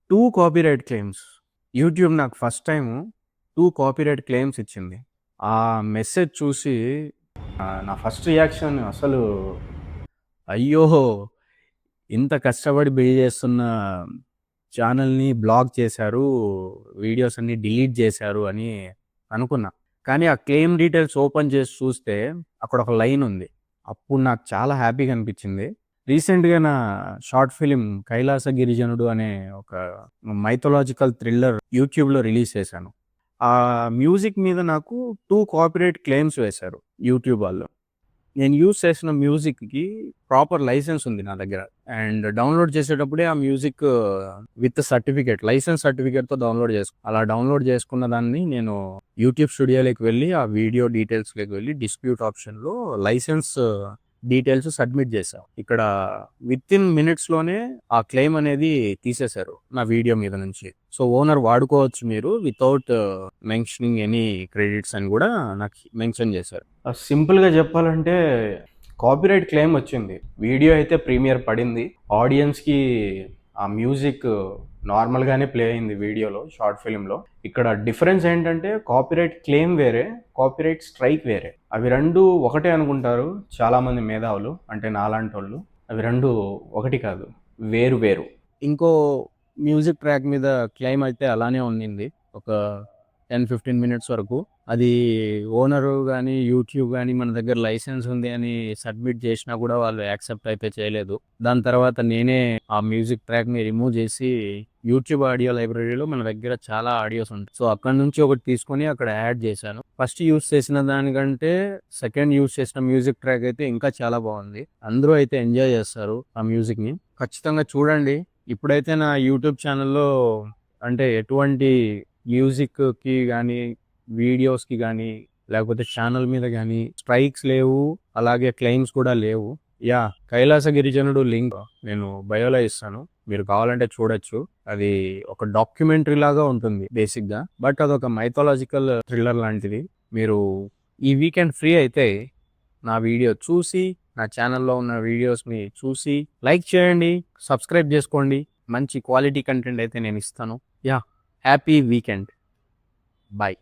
2 copyright claims. YouTube నాకు first time 2 copyright claims ఇచ్చింది. ఆ మెసేజ్ చూసి నా ఫస్ట్ రియాక్షన్ అసలు అయ్యో! ఇంత కష్టపడి బిల్డ్ చేస్తున్న ఛానెల్‌ని బ్లాక్ చేశారు. వీడియోస్ అన్నీ డిలీట్ చేశారు అని అనుకున్నా. కానీ ఆ క్లెయిమ్ డీటెయిల్స్ ఓపెన్ చేసి చూస్తే అక్కడ ఒక లైన్ ఉంది. అప్పుడు నాకు చాలా హ్యాపీగా అనిపించింది. రీసెంట్‌గా నా షార్ట్ ఫిల్మ్ 'కైలాస గిరిజనుడు' అనే ఒక మైథలాజికల్ థ్రిల్లర్ యూట్యూబ్‌లో రిలీజ్ చేశాను. ఆ మ్యూజిక్ మీద నాకు 2 కాపీరైట్ క్లెయిమ్స్ వేశారు యూట్యూబ్ వాళ్ళు. నేను యూజ్ చేసిన మ్యూజిక్‌కి ప్రాపర్ లైసెన్స్ ఉంది నా దగ్గర. అండ్ డౌన్‌లోడ్ చేసేటప్పుడే ఆ మ్యూజిక్ విత్ సర్టిఫికేట్, లైసెన్స్ సర్టిఫికేట్‌తో అలా డౌన్‌లోడ్ చేసుకున్న దాన్ని నేను యూట్యూబ్ స్టూడియోలోకి వెళ్ళి, ఆ వీడియో డీటెయిల్స్‌లోకి వెళ్ళి డిస్ప్యూట్ ఆప్షన్‌లో లైసెన్స్ డీటెయిల్స్ సబ్మిట్ చేశా. ఇక్కడ వితిన్ మినిట్స్‌లోనే ఆ క్లెయిమ్ అనేది తీసేశారు నా వీడియో మీద నుంచి. సో, ఓనర్ వాడుకోవచ్చు మీరు వితౌట్ మెన్షనింగ్ ఎనీ క్రెడిట్స్ అని కూడా నాకు మెన్షన్ చేశారు. సింపుల్‌గా చెప్పాలంటే కాపీరైట్ క్లెయిమ్ వచ్చింది. వీడియో అయితే ప్రీమియర్ పడింది. ఆడియన్స్‌కి ఆ మ్యూజిక్ నార్మల్‌గానే ప్లే అయింది వీడియోలో, షార్ట్ ఫిల్మ్‌లో. ఇక్కడ డిఫరెన్స్ ఏంటంటే కాపీరైట్ క్లెయిమ్ వేరే, కాపీరైట్ స్ట్రైక్ వేరే. అవి 2 ఒకటే అనుకుంటారు చాలామంది మేధావులు. అంటే నాలాంటోళ్ళు. అవి 2 ఒకటి కాదు. వేరు వేరు. ఇంకో మ్యూజిక్ ట్రాక్ మీద క్లెయిమ్ అయితే అలానే ఉండింది. ఒక 10, 15 మినిట్స్ వరకు. అది ఓనరు గానీ, యూట్యూబ్ గానీ మన దగ్గర లైసెన్స్ ఉంది అని సబ్మిట్ చేసినా కూడా వాళ్ళు యాక్సెప్ట్ అయితే చేయలేదు. దాని తర్వాత నేనే ఆ మ్యూజిక్ ట్రాక్‌ని రిమూవ్ చేసి యూట్యూబ్ ఆడియో లైబ్రరీలో మన దగ్గర చాలా ఆడియోస్ ఉంటాయి. సో, అక్కడి నుంచి ఒకటి తీసుకొని అక్కడ యాడ్ చేశాను. ఫస్ట్ యూజ్ చేసిన దానికంటే సెకండ్ యూజ్ చేసిన మ్యూజిక్ ట్రాక్ అయితే ఇంకా చాలా బాగుంది. అందరూ అయితే ఎంజాయ్ చేస్తారు ఆ మ్యూజిక్‌ని. ఖచ్చితంగా చూడండి. ఇప్పుడైతే నా యూట్యూబ్ ఛానల్‌లో అంటే ఎటువంటి మ్యూజిక్‌కి గానీ, వీడియోస్‌కి గానీ, లేకపోతే ఛానల్ మీద గానీ స్ట్రైక్స్ లేవు. అలాగే క్లెయిమ్స్ కూడా లేవు. యాహ్! 'కైలాస గిరిజనుడు' లింక్ నేను బయోలో ఇస్తాను. మీరు కావాలంటే చూడొచ్చు. అది ఒక డాక్యుమెంటరీ లాగా ఉంటుంది బేసిక్‌గా. బట్ అదొక మైథాలజికల్ థ్రిల్లర్ లాంటిది. మీరు ఈ వీకెండ్ ఫ్రీ అయితే నా వీడియో చూసి, నా ఛానల్‌లో ఉన్న వీడియోస్‌ని చూసి లైక్ చేయండి, సబ్స్క్రైబ్ చేసుకోండి. మంచి క్వాలిటీ కంటెంట్ అయితే నేనిస్తాను. యాహ్! Happy weekend. బై.